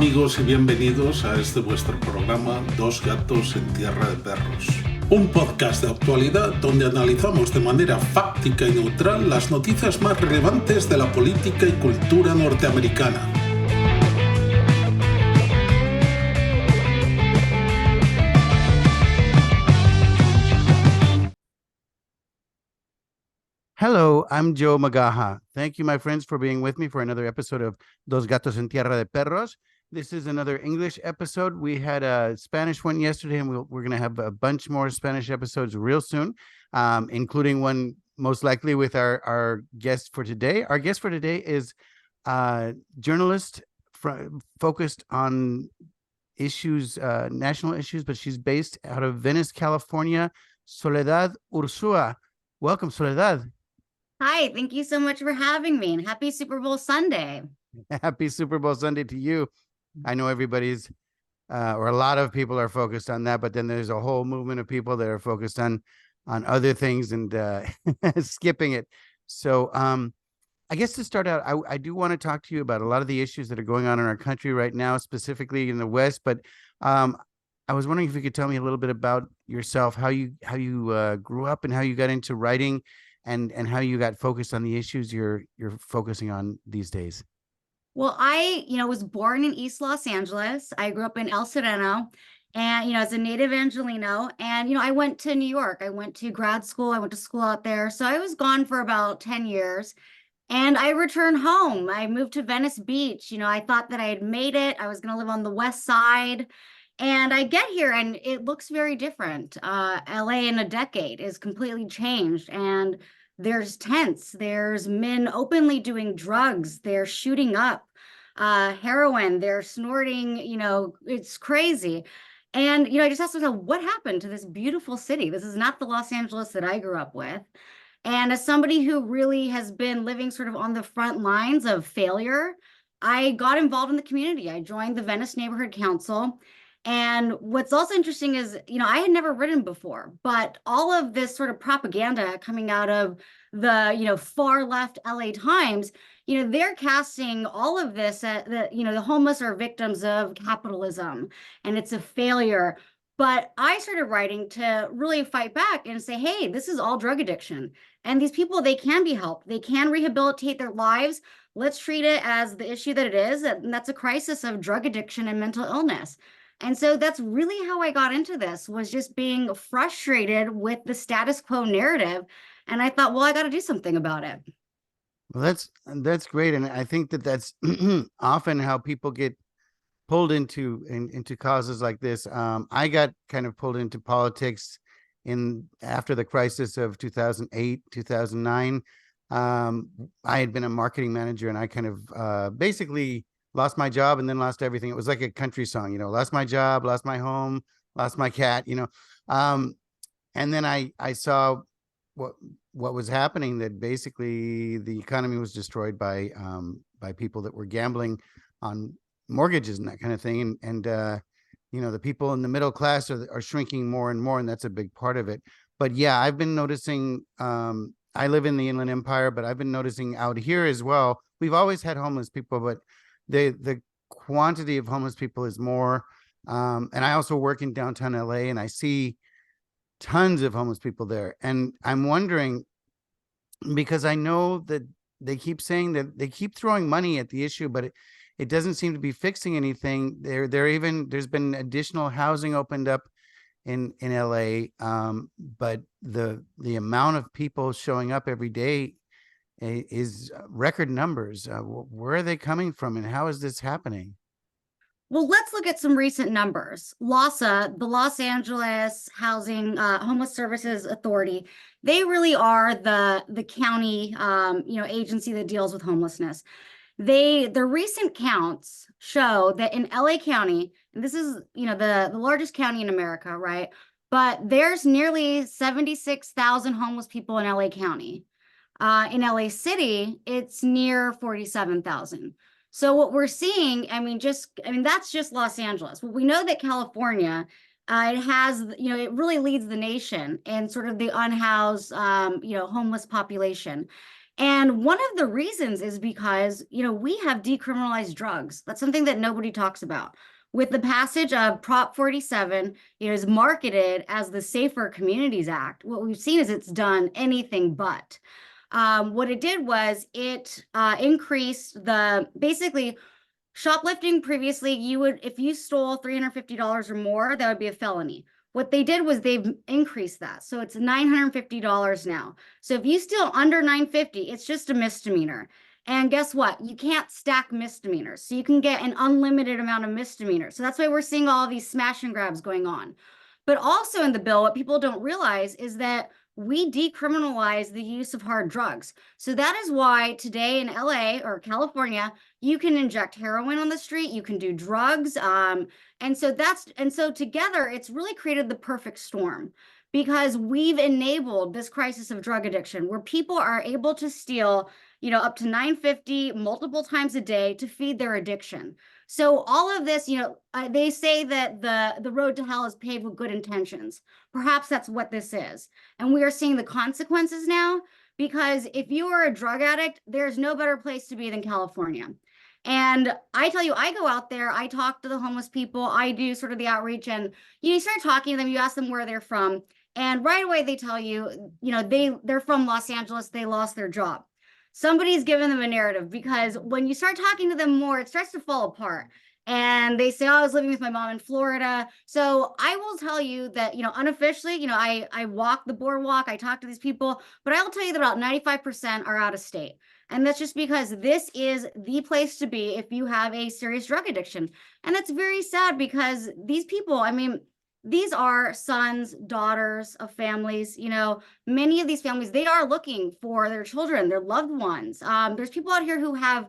amigos y bienvenidos a este vuestro programa Dos gatos en tierra de perros. Un podcast de actualidad donde analizamos de manera fáctica y neutral las noticias más relevantes de la política y cultura norteamericana. Hello, I'm Joe Magaja. Thank you, my friends, for being with me for another episode of Dos Gatos en Tierra de Perros. This is another English episode. We had a Spanish one yesterday, and we're going to have a bunch more Spanish episodes real soon, including one most likely with our guest for today. Our guest for today is a journalist focused on issues, national issues, but she's based out of Venice, California. Soledad Ursua. Welcome, Soledad. Hi, thank you so much for having me, and happy Super Bowl Sunday. Happy Super Bowl Sunday to you. I know everybody's, or a lot of people are focused on that, but then there's a whole movement of people that are focused on other things and skipping it. So I guess to start out, I do want to talk to you about a lot of the issues that are going on in our country right now, specifically in the West. But I was wondering if you could tell me a little bit about yourself, how you grew up and how you got into writing, and how you got focused on the issues you're focusing on these days. Well, I was born in East Los Angeles. I grew up in El Sereno, and as a native Angelino, and I went to New York. I went to grad school. I went to school out there. So I was gone for about 10 years. And I returned home. I moved to Venice Beach. I thought that I had made it. I was going to live on the West Side. And I get here and it looks very different. LA in a decade is completely changed. And there's tents, there's men openly doing drugs, they're shooting up heroin, they're snorting, it's crazy. And, I just asked myself, what happened to this beautiful city? This is not the Los Angeles that I grew up with. And as somebody who really has been living sort of on the front lines of failure, I got involved in the community. I joined the Venice Neighborhood Council. And what's also interesting is, I had never written before, but all of this sort of propaganda coming out of the, far left LA Times, they're casting all of this at the homeless are victims of capitalism and it's a failure. But I started writing to really fight back and say, hey, this is all drug addiction. And these people, they can be helped. They can rehabilitate their lives. Let's treat it as the issue that it is. And that's a crisis of drug addiction and mental illness. And so that's really how I got into this, was just being frustrated with the status quo narrative. And I thought, well, I got to do something about it. Well, that's great. And I think that's often how people get pulled into causes like this. I got kind of pulled into politics after the crisis of 2008, 2009. I had been a marketing manager, and I kind of basically lost my job and then lost everything. It was like a country song, lost my job, lost my home, lost my cat, and then I saw what was happening, that basically the economy was destroyed by people that were gambling on mortgages and that kind of thing. And the people in the middle class are shrinking more and more, and that's a big part of it. But yeah, I've been noticing, I live in the Inland Empire, but I've been noticing out here as well. We've always had homeless people, but the quantity of homeless people is more. And I also work in downtown LA, and I see tons of homeless people there. And I'm wondering, because I know that they keep saying that they keep throwing money at the issue, but it doesn't seem to be fixing anything. There's been additional housing opened up in LA, but the amount of people showing up every day is record numbers. Where are they coming from, and how is this happening? Well, let's look at some recent numbers. LAHSA, the Los Angeles Housing Homeless Services Authority, they really are the county agency that deals with homelessness. The recent counts show that in LA County, and this is the largest county in America, right? But there's nearly 76,000 homeless people in LA County. In LA City, it's near 47,000. So what we're seeing, that's just Los Angeles. Well, we know that California, it really leads the nation in sort of the unhoused, homeless population. And one of the reasons is because, we have decriminalized drugs. That's something that nobody talks about. With the passage of Prop 47, it is marketed as the Safer Communities Act. What we've seen is it's done anything but. What it did was it increased basically shoplifting. Previously, if you stole $350 or more, that would be a felony. What they did was they've increased that. So it's $950 now. So if you steal under $950, it's just a misdemeanor. And guess what? You can't stack misdemeanors. So you can get an unlimited amount of misdemeanors. So that's why we're seeing all these smash and grabs going on. But also in the bill, what people don't realize is that we decriminalize the use of hard drugs. So that is why today in LA or California, you can inject heroin on the street, you can do drugs. And so together, it's really created the perfect storm, because we've enabled this crisis of drug addiction where people are able to steal, up to $950 multiple times a day to feed their addiction. So all of this, they say that the road to hell is paved with good intentions. Perhaps that's what this is. And we are seeing the consequences now, because if you are a drug addict, there's no better place to be than California. And I tell you, I go out there, I talk to the homeless people, I do sort of the outreach, and you start talking to them, you ask them where they're from, and right away they tell you, they're from Los Angeles, they lost their job. Somebody's given them a narrative, because when you start talking to them more, it starts to fall apart. And they say, oh, I was living with my mom in Florida. So I will tell you that, unofficially, I walk the boardwalk, I talk to these people, but I will tell you that about 95% are out of state. And that's just because this is the place to be if you have a serious drug addiction. And that's very sad, because these people, these are sons, daughters of families. Many of these families, they are looking for their children, their loved ones. There's people out here who have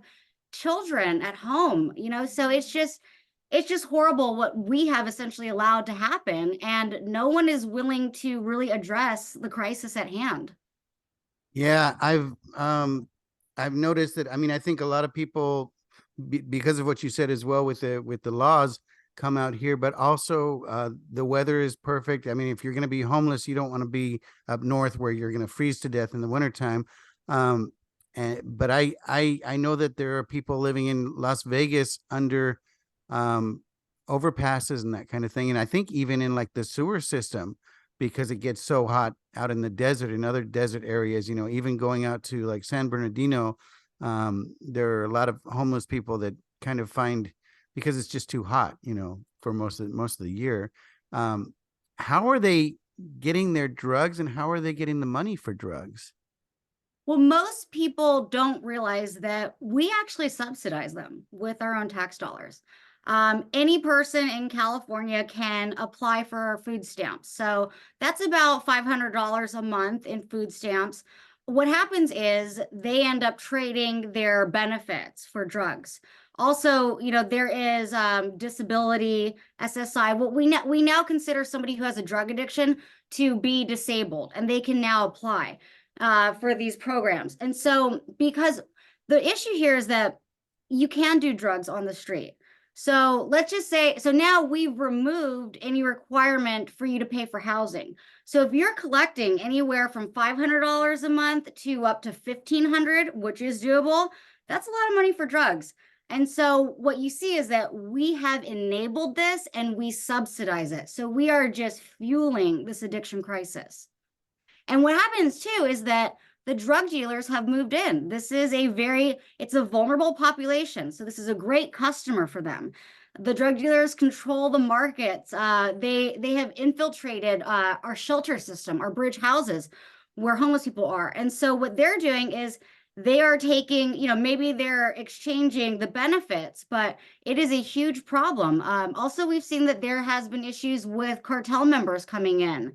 children at home, so it's just horrible what we have essentially allowed to happen, and no one is willing to really address the crisis at hand. Yeah, I've noticed that. I think a lot of people, because of what you said as well with the laws, come out here, but also the weather is perfect. If you're going to be homeless, you don't want to be up north where you're going to freeze to death in the wintertime. But I know that there are people living in Las Vegas under overpasses and that kind of thing. And I think even in like the sewer system, because it gets so hot out in the desert and other desert areas, even going out to like San Bernardino, there are a lot of homeless people that kind of find, because it's just too hot, for most of the year. How are they getting their drugs, and how are they getting the money for drugs? Well, most people don't realize that we actually subsidize them with our own tax dollars. Any person in California can apply for food stamps. So that's about $500 a month in food stamps. What happens is they end up trading their benefits for drugs. Also, there is disability, SSI. What we now consider somebody who has a drug addiction to be disabled, and they can now apply for these programs. And so, because the issue here is that you can do drugs on the street. So let's just say, so now we've removed any requirement for you to pay for housing. So if you're collecting anywhere from $500 a month to up to $1,500, which is doable, that's a lot of money for drugs. And so what you see is that we have enabled this and we subsidize it. So we are just fueling this addiction crisis. And what happens too is that the drug dealers have moved in. This is it's a vulnerable population. So this is a great customer for them. The drug dealers control the markets. They have infiltrated our shelter system, our bridge houses where homeless people are. And so what they're doing is they are taking, maybe they're exchanging the benefits, but it is a huge problem. Also, we've seen that there has been issues with cartel members coming in.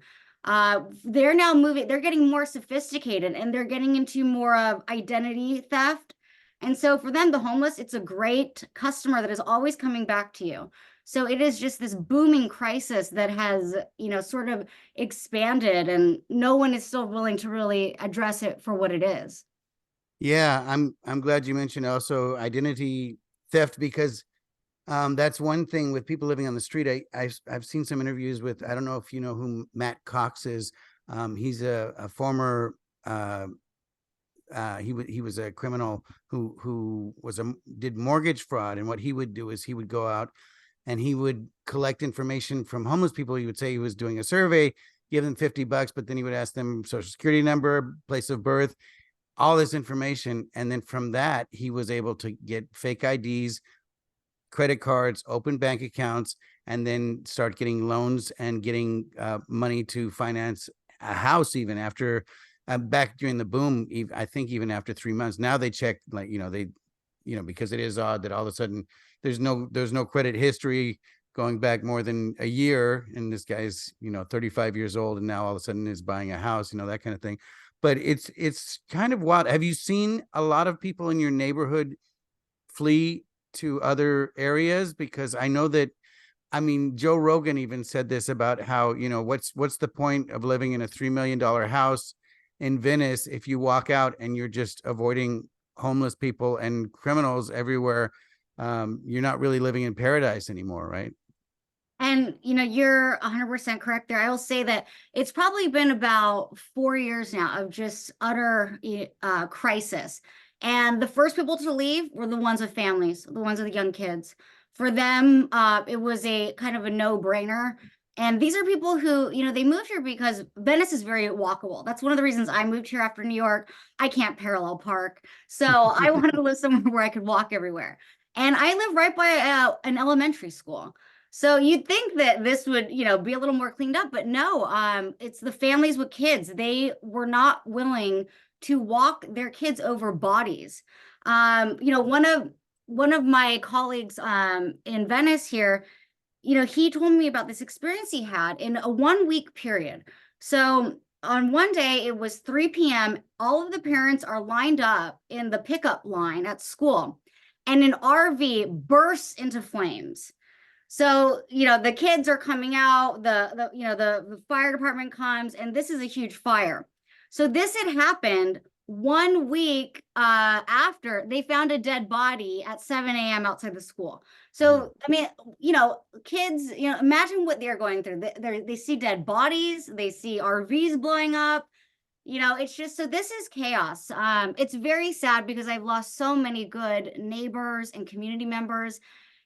They're now they're getting more sophisticated, and they're getting into more of identity theft. And so for them, the homeless, it's a great customer that is always coming back to you. So it is just this booming crisis that has, sort of expanded, and no one is still willing to really address it for what it is. Yeah, I'm glad you mentioned also identity theft, because that's one thing with people living on the street. I've seen some interviews with, I don't know if you know who Matt Cox is. He's a former he was a criminal who did mortgage fraud, and what he would do is he would go out and he would collect information from homeless people. He would say he was doing a survey, give them $50, but then he would ask them social security number, place of birth, all this information, and then from that he was able to get fake IDs, credit cards, open bank accounts, and then start getting loans and getting money to finance a house even after back during the boom. I think even after 3 months. Now they check, like, because it is odd that all of a sudden there's no credit history going back more than a year, and this guy's 35 years old and now all of a sudden is buying a house, that kind of thing. But it's kind of wild. Have you seen a lot of people in your neighborhood flee to other areas? Because I know that, Joe Rogan even said this about how, what's the point of living in a $3 million house in Venice if you walk out and you're just avoiding homeless people and criminals everywhere? You're not really living in paradise anymore, right? And, you're 100% correct there. I will say that it's probably been about 4 years now of just utter crisis. And the first people to leave were the ones with families, the ones with the young kids. For them, it was a kind of a no-brainer. And these are people who, they moved here because Venice is very walkable. That's one of the reasons I moved here after New York. I can't parallel park. So I wanted to live somewhere where I could walk everywhere. And I live right by an elementary school. So you'd think that this would, be a little more cleaned up, but no, it's the families with kids. They were not willing to walk their kids over bodies. One of my colleagues in Venice here, he told me about this experience he had in a 1 week period. So on one day, it was 3 p.m. All of the parents are lined up in the pickup line at school, and an RV bursts into flames. So, the kids are coming out, the fire department comes, and this is a huge fire. So this had happened 1 week after they found a dead body at 7 a.m. outside the school. So, kids, imagine what they're going through. They see dead bodies, they see RVs blowing up. It's just, so this is chaos. It's very sad because I've lost so many good neighbors and community members.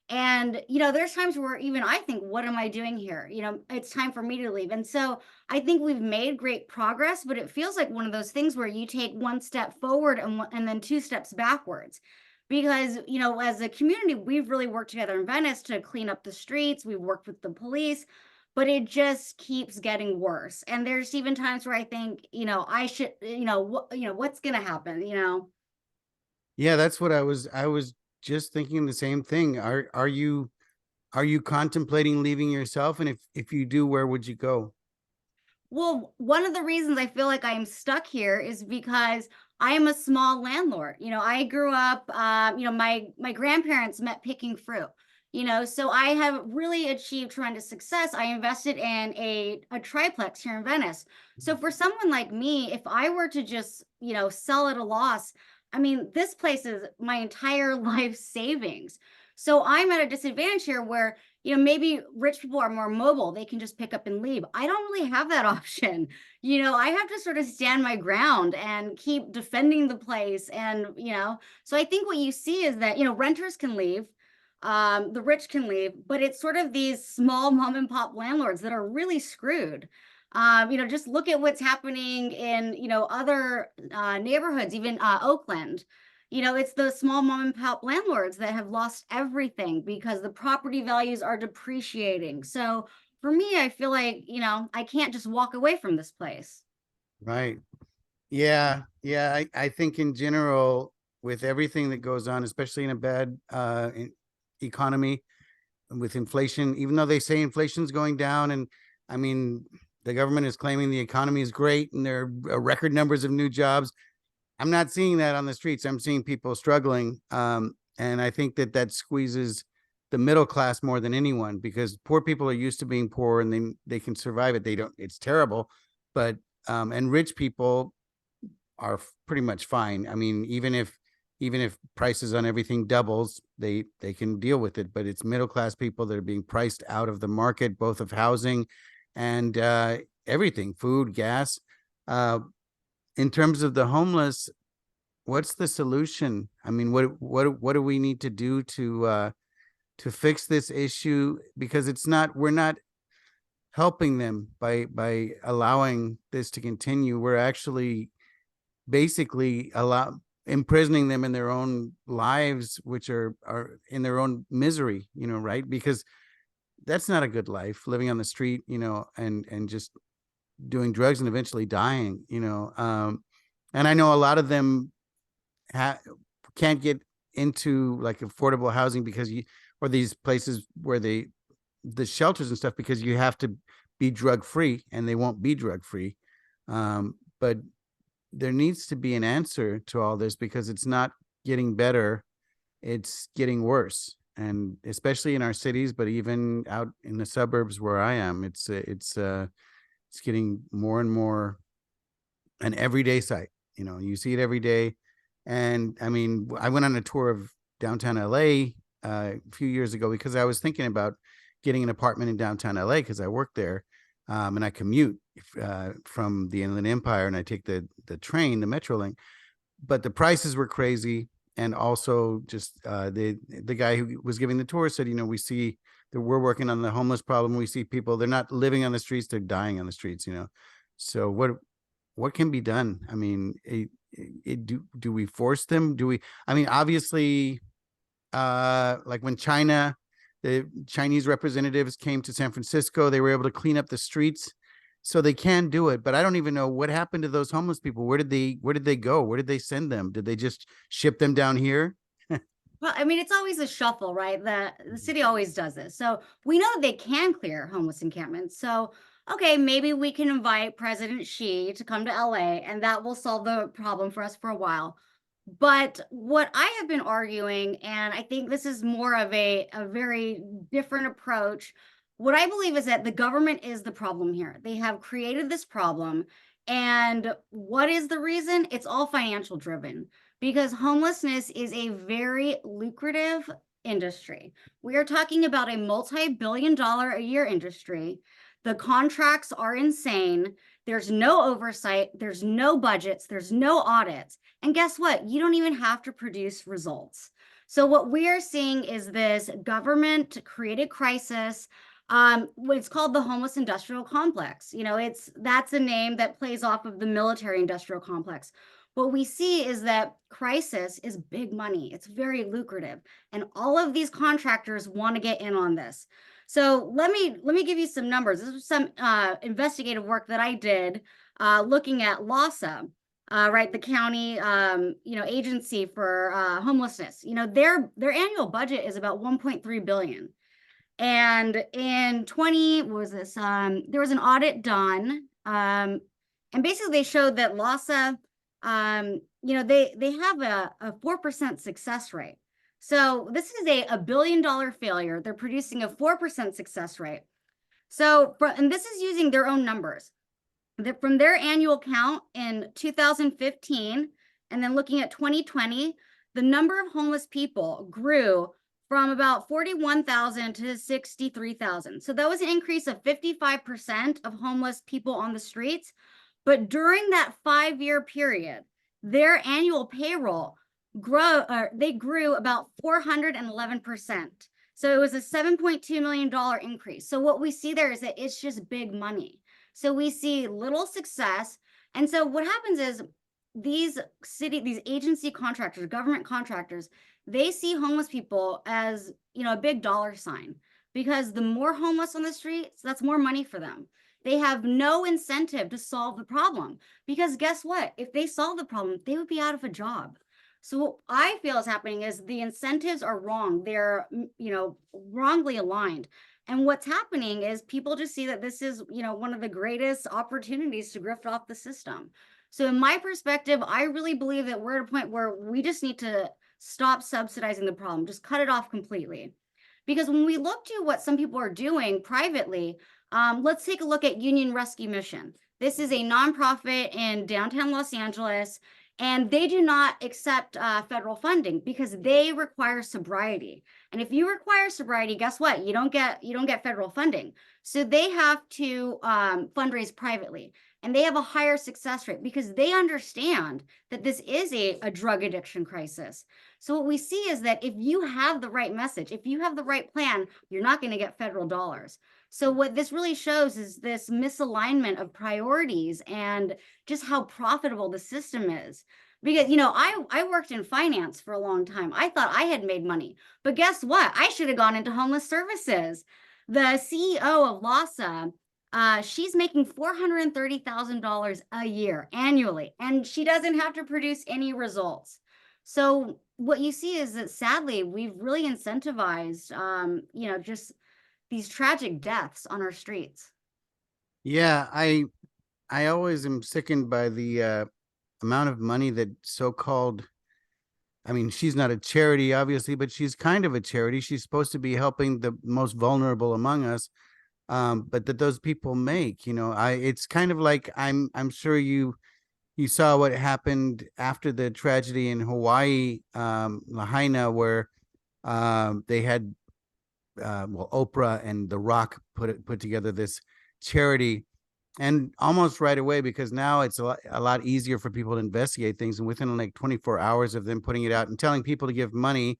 And, there's times where even I think, what am I doing here? It's time for me to leave. And so I think we've made great progress, but it feels like one of those things where you take one step forward and then 2 steps backwards. Because, as a community, we've really worked together in Venice to clean up the streets. We've worked with the police, but it just keeps getting worse. And there's even times where I think, I should, what's going to happen, Yeah, that's what I was just thinking the same thing. Are you contemplating leaving yourself? And if you do, where would you go? Well, one of the reasons I feel like I'm stuck here is because I am a small landlord. I grew up, my grandparents met picking fruit, so I have really achieved tremendous success. I invested in a triplex here in Venice. So for someone like me, if I were to just, sell at a loss, this place is my entire life savings. So I'm at a disadvantage here where, maybe rich people are more mobile. They can just pick up and leave. I don't really have that option. I have to sort of stand my ground and keep defending the place. And, so I think what you see is that, renters can leave, the rich can leave, but it's sort of these small mom and pop landlords that are really screwed. Just look at what's happening in, other neighborhoods, even Oakland. It's the small mom and pop landlords that have lost everything because the property values are depreciating. So for me, I feel like, I can't just walk away from this place. Right. Yeah. Yeah. I think in general, with everything that goes on, especially in a bad economy with inflation, even though they say inflation's going down, and the government is claiming the economy is great and there are record numbers of new jobs, I'm not seeing that on the streets. I'm seeing people struggling. And I think that squeezes the middle class more than anyone, because poor people are used to being poor and they can survive it. It's terrible, but and rich people are pretty much fine. Even if prices on everything doubles, they can deal with it. But it's middle class people that are being priced out of the market, both of housing and everything, food, gas. In terms of the homeless, what's the solution? I mean, what do we need to do to fix this issue? Because we're not helping them by allowing this to continue. We're actually basically imprisoning them in their own lives, which are in their own misery, right? Because that's not a good life, living on the street, and just doing drugs and eventually dying, and I know a lot of them can't get into like affordable housing because or these places where the shelters and stuff, because you have to be drug free, and they won't be drug free. But there needs to be an answer to all this, because it's not getting better, it's getting worse. And especially in our cities, but even out in the suburbs where I am, it's getting more and more an everyday sight. You see it every day. And I mean, I went on a tour of downtown LA a few years ago because I was thinking about getting an apartment in downtown LA because I work there, and I commute from the Inland Empire, and I take the train, the Metrolink. But the prices were crazy, and also just the guy who was giving the tour said, we see that we're working on the homeless problem. We see people, they're not living on the streets, they're dying on the streets. So what can be done? I mean, do we force them? I mean, obviously, like when the Chinese representatives came to San Francisco, they were able to clean up the streets, so they can do it. But I don't even know what happened to those homeless people. Where did they go? Where did they send them? Did they just ship them down here? Well, I mean, it's always a shuffle, right? The city always does this. So we know that they can clear homeless encampments. So, okay, maybe we can invite President Xi to come to LA, and that will solve the problem for us for a while. But what I have been arguing, and I think this is more of a very different approach, what I believe is that the government is the problem here. They have created this problem. And what is the reason? It's all financial driven, because homelessness is a very lucrative industry. We are talking about a multi-billion-dollar a year industry. The contracts are insane. There's no oversight. There's no budgets. There's no audits. And guess what? You don't even have to produce results. So what we are seeing is this government created crisis. It's called the homeless industrial complex. That's a name that plays off of the military industrial complex. What we see is that crisis is big money. It's very lucrative. And all of these contractors want to get in on this. So let me give you some numbers. This is some investigative work that I did looking at LAHSA, right, the county agency for homelessness. Their annual budget is about 1.3 billion. And in there was an audit done, and basically they showed that LAHSA, they have a 4% success rate. So this is a $1 billion failure. They're producing a 4% success rate. So, and this is using their own numbers. From their annual count in 2015, and then looking at 2020, the number of homeless people grew from about 41,000 to 63,000. So that was an increase of 55% of homeless people on the streets. But during that 5-year period, their annual payroll grew about 411%. So it was a $7.2 million increase. So what we see there is that it's just big money. So we see little success. And so what happens is these agency contractors, government contractors, they see homeless people as, a big dollar sign, because the more homeless on the streets, that's more money for them. They have no incentive to solve the problem, because guess what? If they solve the problem, they would be out of a job. So what I feel is happening is the incentives are wrong. They're, wrongly aligned. And what's happening is people just see that this is, one of the greatest opportunities to grift off the system. So in my perspective, I really believe that we're at a point where we just need to stop subsidizing the problem, just cut it off completely. Because when we look to what some people are doing privately, let's take a look at Union Rescue Mission. This is a nonprofit in downtown Los Angeles, and they do not accept federal funding because they require sobriety. And if you require sobriety, guess what? You don't get federal funding. So they have to fundraise privately. and they have a higher success rate because they understand that this is a drug addiction crisis. So what we see is that if you have the right message, if you have the right plan, you're not going to get federal dollars. So what this really shows is this misalignment of priorities and just how profitable the system is. Because, I worked in finance for a long time. I thought I had made money, but guess what? I should have gone into homeless services. The CEO of LASA, she's making $430,000 a year annually, and she doesn't have to produce any results. So what you see is that sadly, we've really incentivized, just these tragic deaths on our streets. Yeah, I always am sickened by the amount of money that so-called, I mean, she's not a charity, obviously, but she's kind of a charity. She's supposed to be helping the most vulnerable among us. But that those people make, it's kind of like, I'm sure you saw what happened after the tragedy in Hawaii, Lahaina, where they had Oprah and The Rock put together this charity, and almost right away, because now it's a lot easier for people to investigate things, and within like 24 hours of them putting it out and telling people to give money,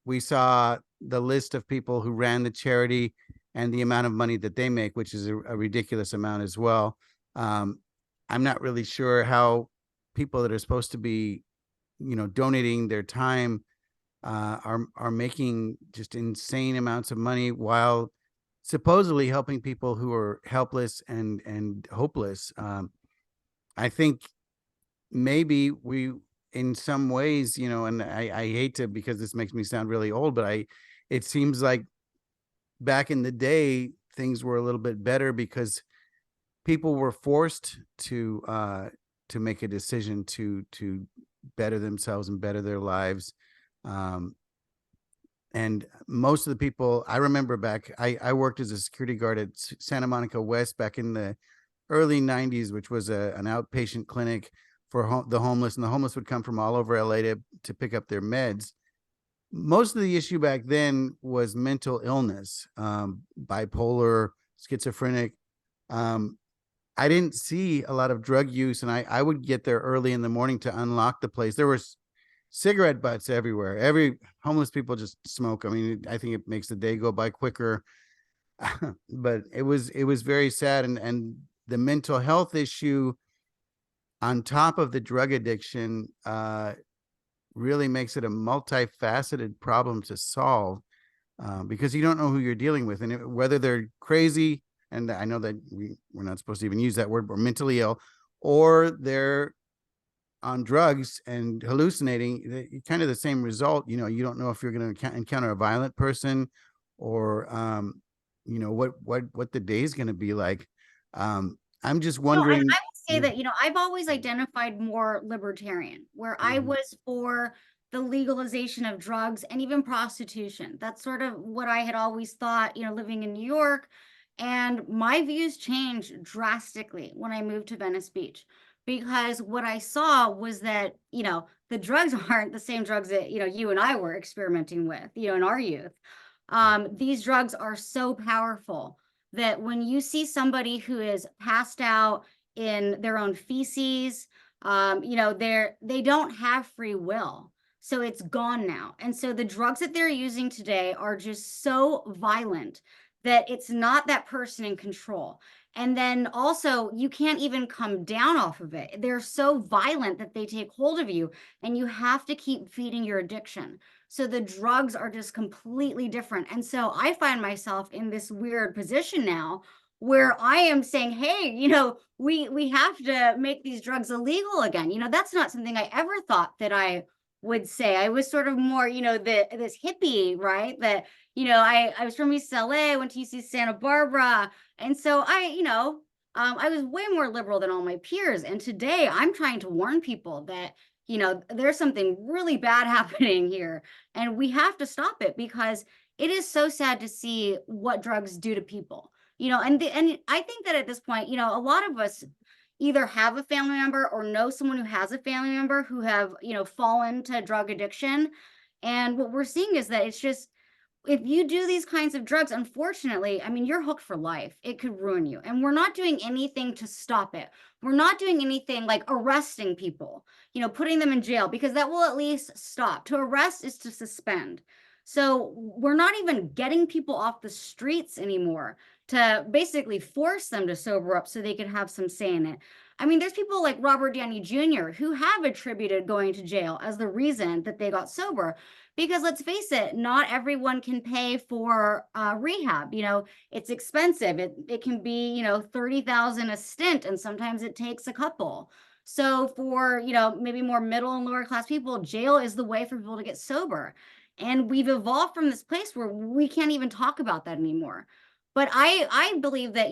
we saw the list of people who ran the charity and the amount of money that they make, which is a ridiculous amount as well. I'm not really sure how people that are supposed to be, donating their time are making just insane amounts of money while supposedly helping people who are helpless and hopeless. I think maybe we, in some ways, and I hate to, because this makes me sound really old, but it seems like back in the day, things were a little bit better because people were forced to make a decision to better themselves and better their lives. And most of the people I remember back, I worked as a security guard at Santa Monica West back in the early 90s, which was an outpatient clinic for the homeless, and the homeless would come from all over LA to pick up their meds. Most of the issue back then was mental illness, bipolar, schizophrenic. I didn't see a lot of drug use, and I would get there early in the morning to unlock the place. There was cigarette butts everywhere. Every homeless people just smoke. I mean, I think it makes the day go by quicker. But it was very sad, and the mental health issue on top of the drug addiction really makes it a multifaceted problem to solve, because you don't know who you're dealing with, and whether they're crazy, and I know that we're not supposed to even use that word, or mentally ill, or they're on drugs and hallucinating, kind of the same result. You don't know if you're going to encounter a violent person, or what the day is going to be like. I'm just wondering. I would say that, I've always identified more libertarian, where I was for the legalization of drugs and even prostitution. That's sort of what I had always thought, living in New York. And my views changed drastically when I moved to Venice Beach, because what I saw was that, the drugs aren't the same drugs that, you and I were experimenting with, in our youth. These drugs are so powerful that when you see somebody who is passed out in their own feces, they don't have free will. So it's gone now. And so the drugs that they're using today are just so violent that it's not that person in control. And then also, you can't even come down off of it. They're so violent that they take hold of you, and you have to keep feeding your addiction. So the drugs are just completely different. And so I find myself in this weird position now where I am saying, hey, we have to make these drugs illegal again. That's not something I ever thought that I would say. I was sort of more, this hippie, right? That, I was from East LA, went to UC Santa Barbara. And so I was way more liberal than all my peers. And today I'm trying to warn people that, there's something really bad happening here, and we have to stop it, because it is so sad to see what drugs do to people, and I think that at this point, a lot of us either have a family member or know someone who has a family member who have, fallen to drug addiction. And what we're seeing is that if you do these kinds of drugs, unfortunately, I mean, you're hooked for life. It could ruin you. And we're not doing anything to stop it. We're not doing anything like arresting people, putting them in jail, because that will at least stop. To arrest is to suspend. So we're not even getting people off the streets anymore to basically force them to sober up so they can have some say in it. I mean, there's people like Robert Downey Jr. who have attributed going to jail as the reason that they got sober. Because let's face it, not everyone can pay for rehab. It's expensive. It can be, $30,000 a stint, and sometimes it takes a couple. So for, maybe more middle and lower class people, jail is the way for people to get sober. And we've evolved from this place where we can't even talk about that anymore. But I believe that,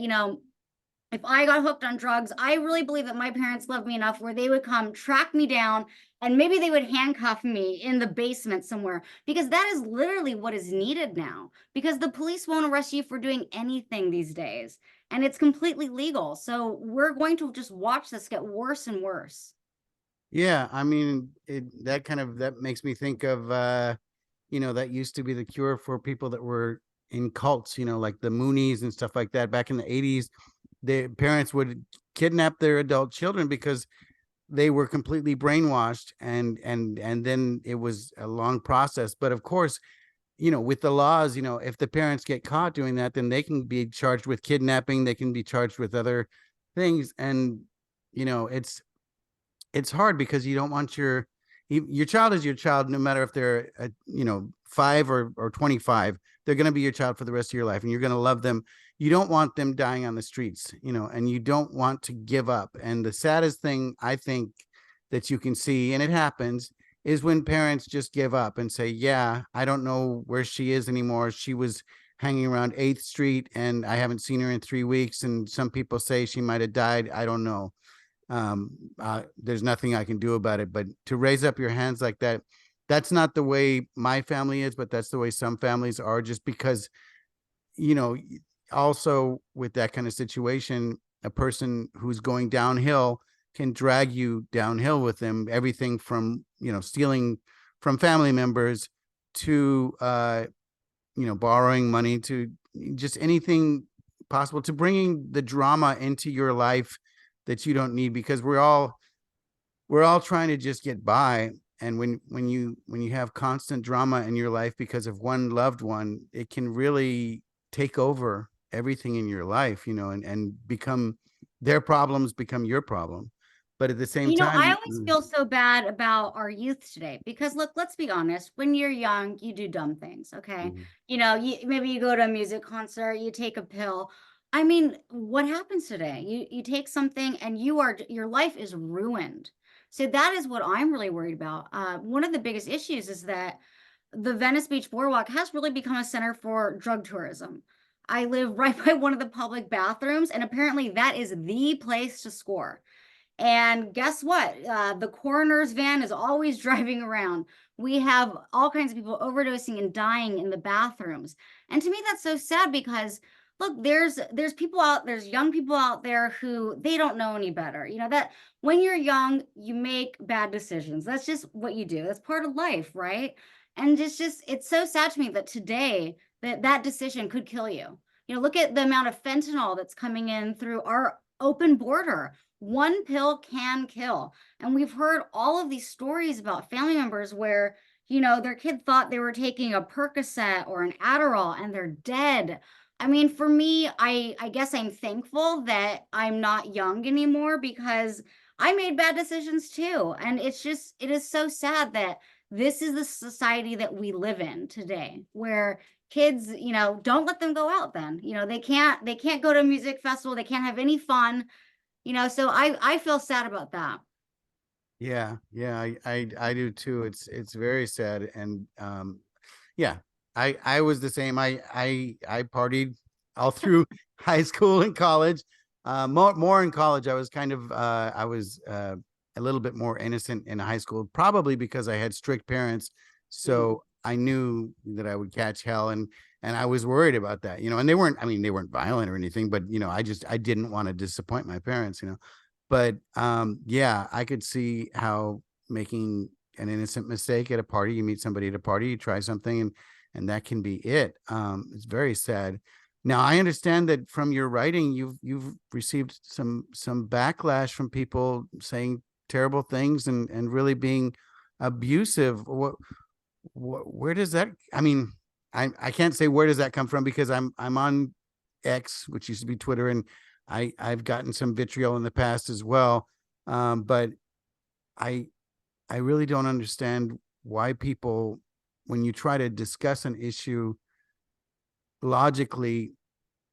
if I got hooked on drugs, I really believe that my parents loved me enough where they would come track me down, and maybe they would handcuff me in the basement somewhere, because that is literally what is needed now, because the police won't arrest you for doing anything these days, and it's completely legal. So we're going to just watch this get worse and worse. Yeah, I mean, that makes me think of that used to be the cure for people that were in cults, like the Moonies and stuff like that. Back in the 80s, the parents would kidnap their adult children because they were completely brainwashed, and then it was a long process. But of course, with the laws, if the parents get caught doing that, then they can be charged with kidnapping, they can be charged with other things. And it's hard because you don't want your child is your child, no matter if they're 5 or 25. They're going to be your child for the rest of your life, and you're going to love them. You don't want them dying on the streets, and you don't want to give up. And the saddest thing I think that you can see, and it happens, is when parents just give up and say, yeah, I don't know where she is anymore. She was hanging around 8th Street and I haven't seen her in 3 weeks. And some people say she might have died. I don't know. There's nothing I can do about it. But to raise up your hands like that, that's not the way my family is, but that's the way some families are, just because, also with that kind of situation, a person who's going downhill can drag you downhill with them. Everything from, stealing from family members to, borrowing money, to just anything possible, to bringing the drama into your life that you don't need, because we're all trying to just get by. And when you have constant drama in your life because of one loved one, it can really take over everything in your life, and become their problems become your problem. But at the same time, I always feel so bad about our youth today, because look, let's be honest, when you're young, you do dumb things. Okay. Maybe you go to a music concert, you take a pill. I mean, what happens today? You take something and your life is ruined. So that is what I'm really worried about. One of the biggest issues is that the Venice Beach Boardwalk has really become a center for drug tourism. I live right by one of the public bathrooms, and apparently that is the place to score. And guess what? The coroner's van is always driving around. We have all kinds of people overdosing and dying in the bathrooms. And to me, that's so sad, because look, there's young people out there who they don't know any better. That when you're young, you make bad decisions. That's just what you do. That's part of life, right? And it's so sad to me that today that decision could kill you. Look at the amount of fentanyl that's coming in through our open border. One pill can kill. And we've heard all of these stories about family members where, their kid thought they were taking a Percocet or an Adderall and they're dead. I mean, for me, I guess I'm thankful that I'm not young anymore, because I made bad decisions too. And it is so sad that this is the society that we live in today, where kids, don't let them go out then. They can't go to a music festival. They can't have any fun, so I feel sad about that. Yeah, I do too. It's very sad. And yeah, I was the same. I partied all through high school and college. More in college. I was kind of a little bit more innocent in high school, probably because I had strict parents. So I knew that I would catch hell, and I was worried about that, and they weren't violent or anything, but I didn't want to disappoint my parents, But yeah, I could see how making an innocent mistake at a party, you meet somebody at a party, you try something, and that can be it. It's very sad. Now, I understand that from your writing, you've received some backlash from people saying terrible things and really being abusive. Where does that? I mean, I can't say where does that come from, because I'm on X, which used to be Twitter, and I've gotten some vitriol in the past as well. But I really don't understand why people, when you try to discuss an issue logically,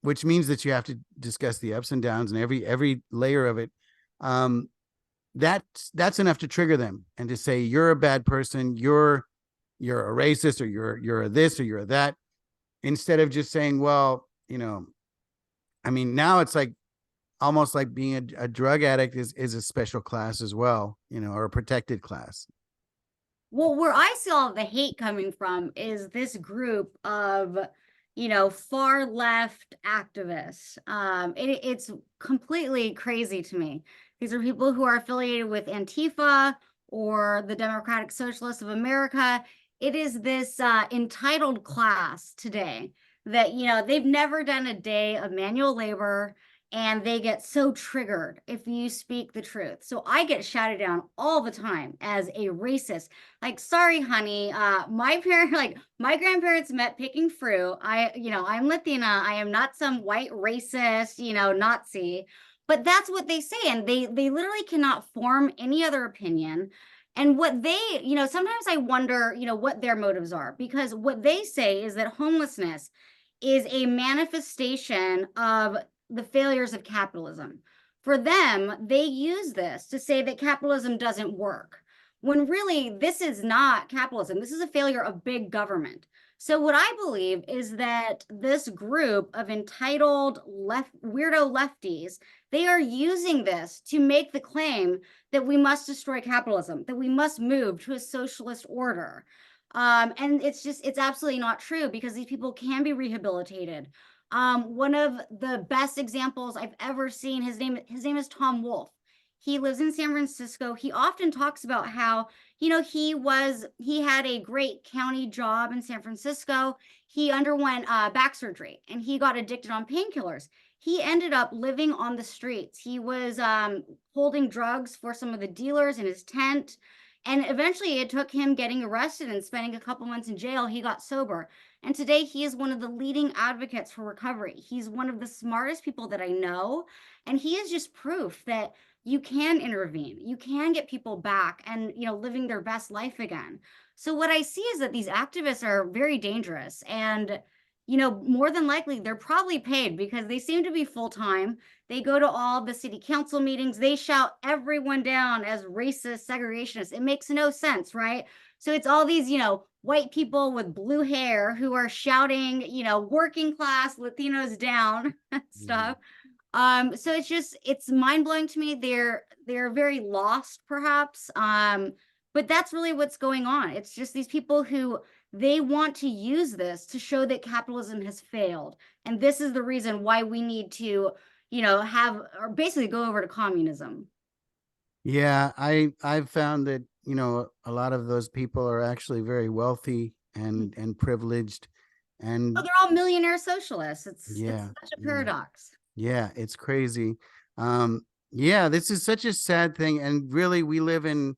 which means that you have to discuss the ups and downs and every layer of it, that's enough to trigger them and to say you're a bad person, you're a racist, or you're a this or you're a that, instead of just saying, well, I mean, now it's like almost like being a drug addict is a special class as well, or a protected class. Well, where I see all of the hate coming from is this group of, far left activists. It's completely crazy to me. These are people who are affiliated with Antifa or the Democratic Socialists of America. It is this entitled class today that, they've never done a day of manual labor, and they get so triggered if you speak the truth. So I get shouted down all the time as a racist. Like, sorry, honey, my grandparents met picking fruit. I'm Latina. I am not some white racist, Nazi. But that's what they say, and they literally cannot form any other opinion. And what they, sometimes I wonder, what their motives are, because what they say is that homelessness is a manifestation of the failures of capitalism. For them, they use this to say that capitalism doesn't work, when really this is not capitalism. This is a failure of big government. So what I believe is that this group of entitled weirdo lefties, they are using this to make the claim that we must destroy capitalism, that we must move to a socialist order. And it's absolutely not true, because these people can be rehabilitated. One of the best examples I've ever seen, his name is Tom Wolfe. He lives in San Francisco. He often talks about how, he had a great county job in San Francisco. He underwent back surgery, and he got addicted on painkillers. He ended up living on the streets. He was holding drugs for some of the dealers in his tent. And eventually it took him getting arrested and spending a couple months in jail. He got sober. And today he is one of the leading advocates for recovery. He's one of the smartest people that I know. And he is just proof that you can intervene. You can get people back and, living their best life again. So what I see is that these activists are very dangerous, and, more than likely they're probably paid, because they seem to be full-time. They go to all the city council meetings. They shout everyone down as racist, segregationists. It makes no sense, right? So it's all these, white people with blue hair who are shouting, working class Latinos down stuff. So it's mind-blowing to me. They're very lost, perhaps. But that's really what's going on. It's just these people who, they want to use this to show that capitalism has failed. And this is the reason why we need to, have, or basically go over to communism. Yeah, I've found that, a lot of those people are actually very wealthy and privileged, and they're all millionaire socialists. It's such a paradox. Yeah, it's crazy. Yeah, this is such a sad thing, and really, we live in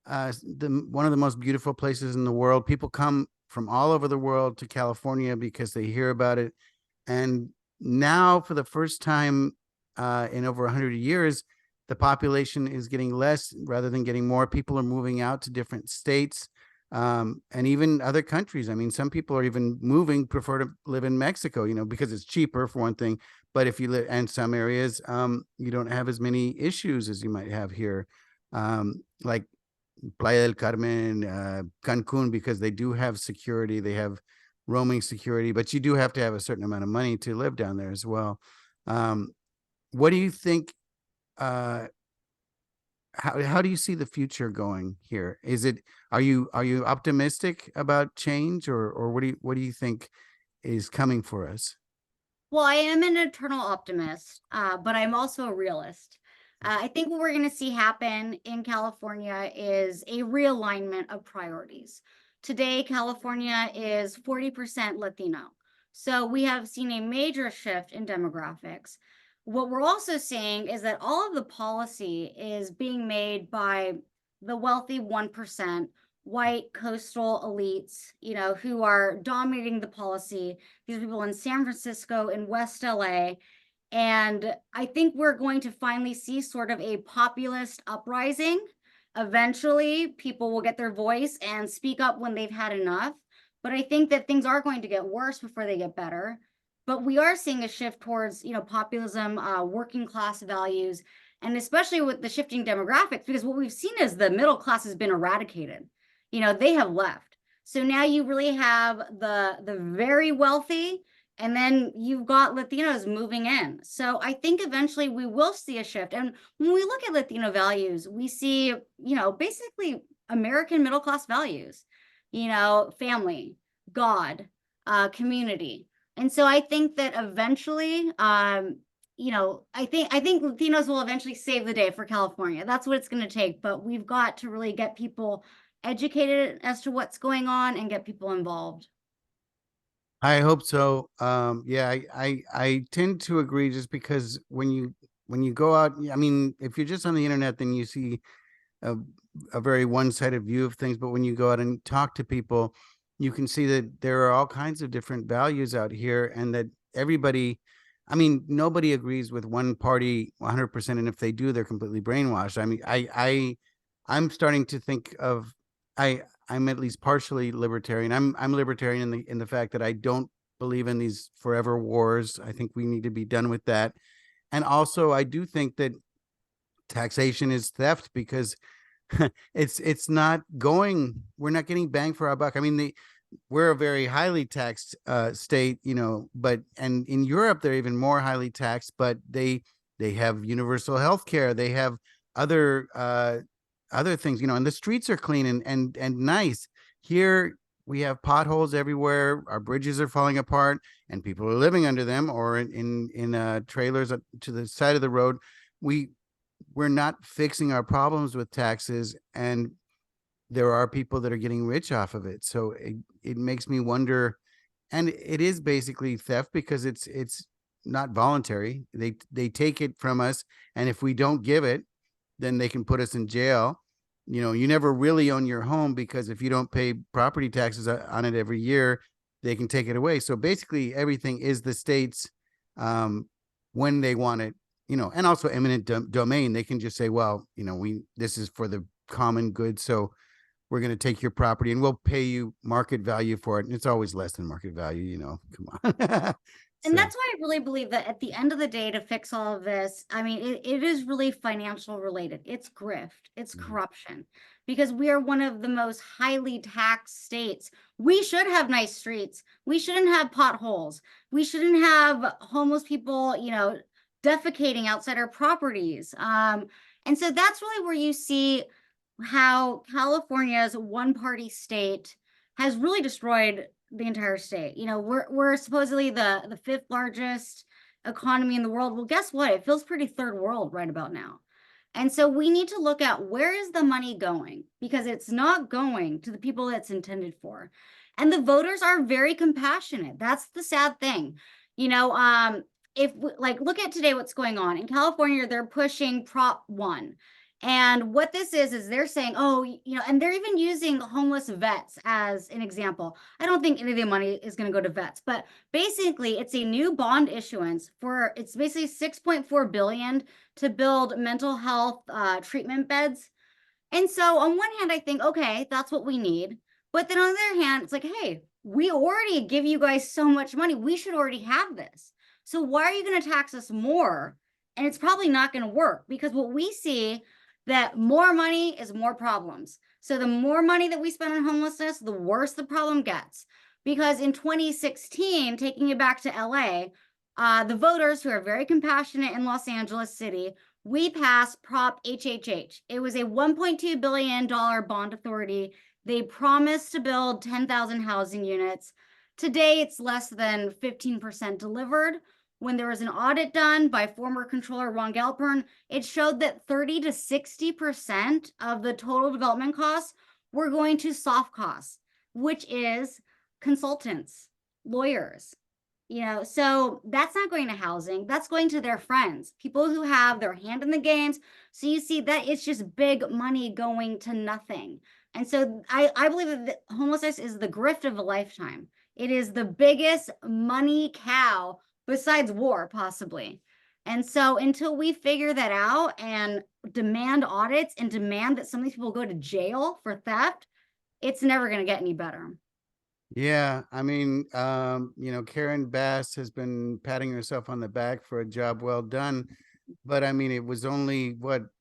one of the most beautiful places in the world. People come from all over the world to California because they hear about it, and now, for the first time in over 100 years, the population is getting less rather than getting more. People are moving out to different states, and even other countries. I mean, some people are even prefer to live in Mexico, because it's cheaper, for one thing. But if you live in some areas, you don't have as many issues as you might have here, like Playa del Carmen, Cancun, because they do have security. They have roaming security, but you do have to have a certain amount of money to live down there as well. What do you think? How do you see the future going here? Are you optimistic about change, or what do you think is coming for us? Well, I am an eternal optimist, but I'm also a realist. I think what we're going to see happen in California is a realignment of priorities. Today, California is 40% Latino. So we have seen a major shift in demographics. What we're also seeing is that all of the policy is being made by the wealthy 1%, white coastal elites, who are dominating the policy. These people in San Francisco, in West LA. And I think we're going to finally see sort of a populist uprising. Eventually, people will get their voice and speak up when they've had enough. But I think that things are going to get worse before they get better. But we are seeing a shift towards, populism, working class values, and especially with the shifting demographics, because what we've seen is the middle class has been eradicated. They have left. So now you really have the very wealthy, and then you've got Latinos moving in. So I think eventually we will see a shift. And when we look at Latino values, we see, basically American middle class values, family, God, community. And so I think that eventually, I think Latinos will eventually save the day for California. That's what it's going to take. But we've got to really get people educated as to what's going on and get people involved. I hope so. Yeah, I tend to agree, just because when you go out, I mean, if you're just on the internet, then you see a very one-sided view of things. But when you go out and talk to people, you can see that there are all kinds of different values out here, and that everybody, I mean, nobody agrees with one party 100%. And if they do, they're completely brainwashed. I mean, I'm starting to think of, I'm at least partially libertarian. I'm libertarian in the fact that I don't believe in these forever wars. I think we need to be done with that. And also, I do think that taxation is theft, because it's not going, we're not getting bang for our buck. I mean, we're a very highly taxed state, and in Europe they're even more highly taxed, but they have universal health care. They have other things, and the streets are clean and nice. Here we have potholes everywhere. Our bridges are falling apart, and people are living under them or in trailers to the side of the road. We're not fixing our problems with taxes, and there are people that are getting rich off of it. So it makes me wonder, and it is basically theft, because it's not voluntary. They take it from us, and if we don't give it, then they can put us in jail. You never really own your home, because if you don't pay property taxes on it every year, they can take it away. So basically everything is the state's when they want it, and also eminent domain. They can just say, well, this is for the common good, so we're going to take your property and we'll pay you market value for it. And it's always less than market value, come on. And that's why I really believe that at the end of the day, to fix all of this, I mean, it is really financial related. It's grift, it's corruption, because we are one of the most highly taxed states. We should have nice streets. We shouldn't have potholes. We shouldn't have homeless people, defecating outside our properties. And so that's really where you see how California's one-party state has really destroyed the entire state. We're supposedly the fifth largest economy in the world. Well, guess what? It feels pretty third world right about now. And so we need to look at, where is the money going? Because it's not going to the people that's intended for. And the voters are very compassionate. That's the sad thing. If look at today, what's going on in California, they're pushing Prop 1. And what this is they're saying, and they're even using homeless vets as an example. I don't think any of the money is going to go to vets, but basically it's a new bond issuance it's basically $6.4 billion to build mental health treatment beds. And so on one hand, I think, okay, that's what we need. But then on the other hand, it's like, hey, we already give you guys so much money. We should already have this. So why are you going to tax us more? And it's probably not going to work, because what we see, that more money is more problems. So the more money that we spend on homelessness, the worse the problem gets. Because in 2016, taking it back to LA, the voters, who are very compassionate in Los Angeles City, we passed Prop HHH. It was a $1.2 billion bond authority. They promised to build 10,000 housing units. Today, it's less than 15% delivered. When there was an audit done by former controller Ron Galpern, it showed that 30 to 60% of the total development costs were going to soft costs. which is consultants, lawyers. So that's not going to housing, that's going to their friends, people who have their hand in the games. So you see that it's just big money going to nothing. And so I believe that homelessness is the grift of a lifetime. It is the biggest money cow besides war, possibly. And so until we figure that out and demand audits and demand that some of these people go to jail for theft, it's never going to get any better. Yeah, I mean, Karen Bass has been patting herself on the back for a job well done, but I mean, it was only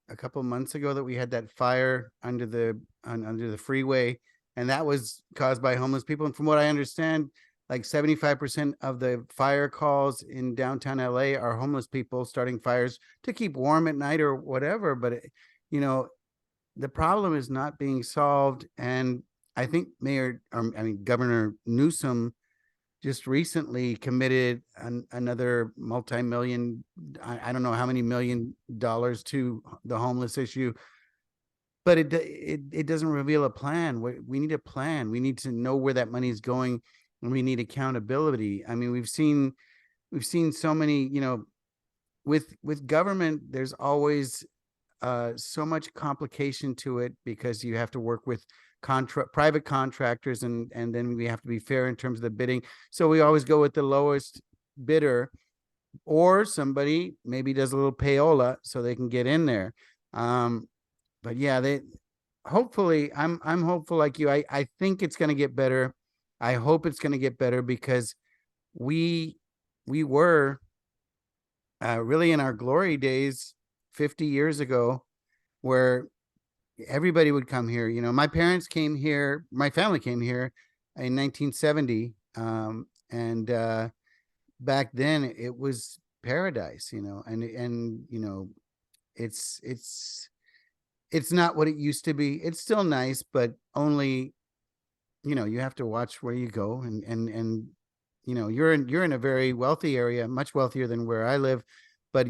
a couple months ago that we had that fire under the freeway, and that was caused by homeless people. And from what I understand, like 75% of the fire calls in downtown LA are homeless people starting fires to keep warm at night or whatever. But the problem is not being solved, and I think Governor Newsom just recently committed another multi-million, I don't know how many $million to the homeless issue, but it doesn't reveal a plan. We need a plan. We need to know where that money is going, and we need accountability. I mean, we've seen so many, with government, there's always so much complication to it because you have to work with private contractors, and then we have to be fair in terms of the bidding. So we always go with the lowest bidder, or somebody maybe does a little payola so they can get in there. But yeah, hopefully I'm hopeful like you. I think it's going to get better. I hope it's going to get better because we were really in our glory days 50 years ago, where everybody would come here. My parents came here, my family came here in 1970. And back then it was paradise, and it's not what it used to be. It's still nice, but only, you have to watch where you go, and you're in a very wealthy area, much wealthier than where I live, but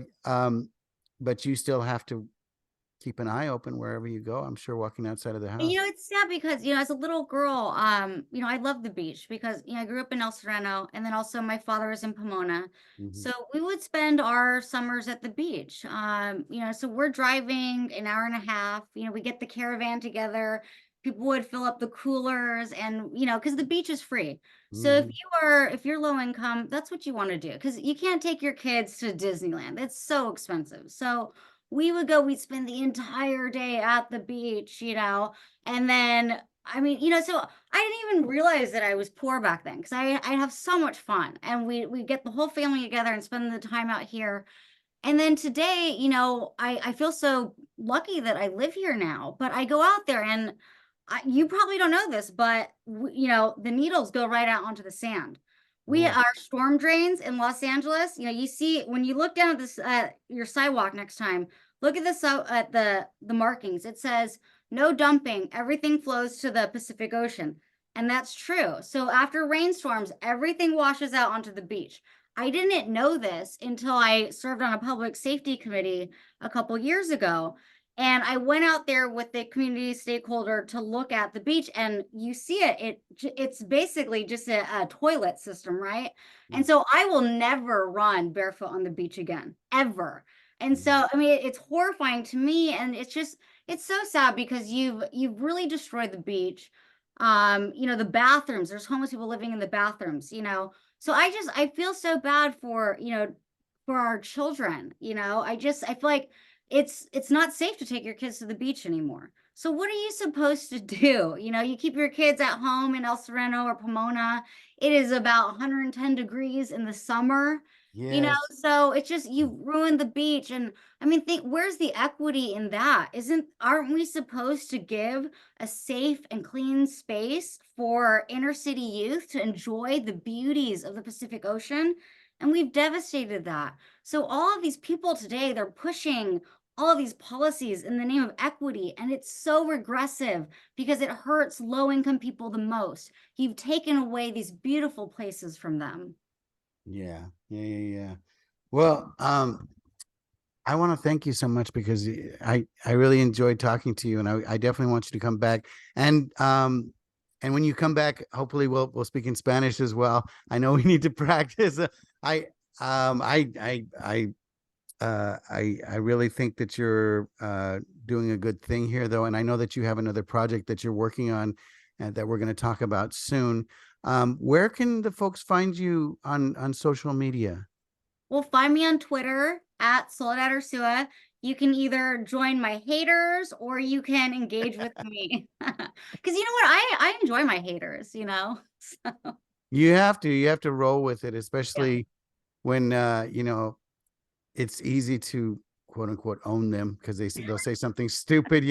you still have to keep an eye open wherever you go. I'm sure walking outside of the house. It's sad because, as a little girl, I love the beach because, I grew up in El Sereno, and then also my father was in Pomona. Mhm. So we would spend our summers at the beach. So we're driving an hour and a half, we get the caravan together. People would fill up the coolers, and, because the beach is free. So if you're low income, that's what you want to do, because you can't take your kids to Disneyland. It's so expensive. So we'd spend the entire day at the beach, and then, so I didn't even realize that I was poor back then, because I'd have so much fun, and we get the whole family together and spend the time out here. And then today, I feel so lucky that I live here now, but I go out there and you probably don't know this, but the needles go right out onto the sand. We Yeah. are storm drains in Los Angeles. You see when you look down at this your sidewalk next time, look at this at the markings. It says no dumping. Everything flows to the Pacific Ocean, and that's true. So after rainstorms, everything washes out onto the beach. I didn't know this until I served on a public safety committee a couple years ago. And I went out there with the community stakeholder to look at the beach, and you see it's basically just a toilet system, right? And so I will never run barefoot on the beach again, ever. And so, it's horrifying to me, and it's so sad because you've really destroyed the beach. The bathrooms, there's homeless people living in the bathrooms, So I feel so bad for, for our children, I feel like it's not safe to take your kids to the beach anymore. So what are you supposed to do? You keep your kids at home in El Sereno or Pomona. It is about 110 degrees in the summer. Yes. So it's just, you ruined the beach. And where's the equity in that? Aren't we supposed to give a safe and clean space for inner city youth to enjoy the beauties of the Pacific Ocean? And we've devastated that. So all of these people today, they're pushing all of these policies in the name of equity, and it's so regressive because it hurts low-income people the most. You've taken away these beautiful places from them. Yeah. Well, I want to thank you so much because I really enjoyed talking to you, and I definitely want you to come back. And And when you come back, hopefully we'll speak in Spanish as well. I know we need to practice. I really think that you're doing a good thing here, though, and I know that you have another project that you're working on and that we're going to talk about soon. Where can the folks find you on social media? Well, find me on Twitter at Soledad Ursua. You can either join my haters or you can engage with me. Because you know what? I enjoy my haters, you know? So, You have to roll with it, especially when it's easy to quote unquote own them because they'll say something stupid,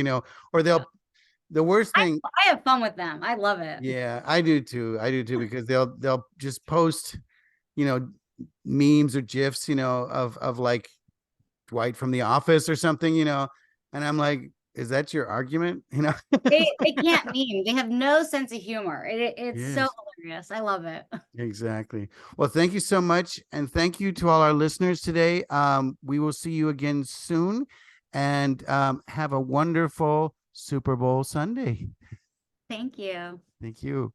or the worst thing. I have fun with them. I love it. Yeah, I do too. Because they'll just post, memes or GIFs, of like Dwight from The Office or something, and I'm like, is that your argument? They can't meme. They have no sense of humor. It's so Yes. hilarious. I love it. Exactly. Well, thank you so much. And thank you to all our listeners today. We will see you again soon, and have a wonderful Super Bowl Sunday. Thank you. Thank you.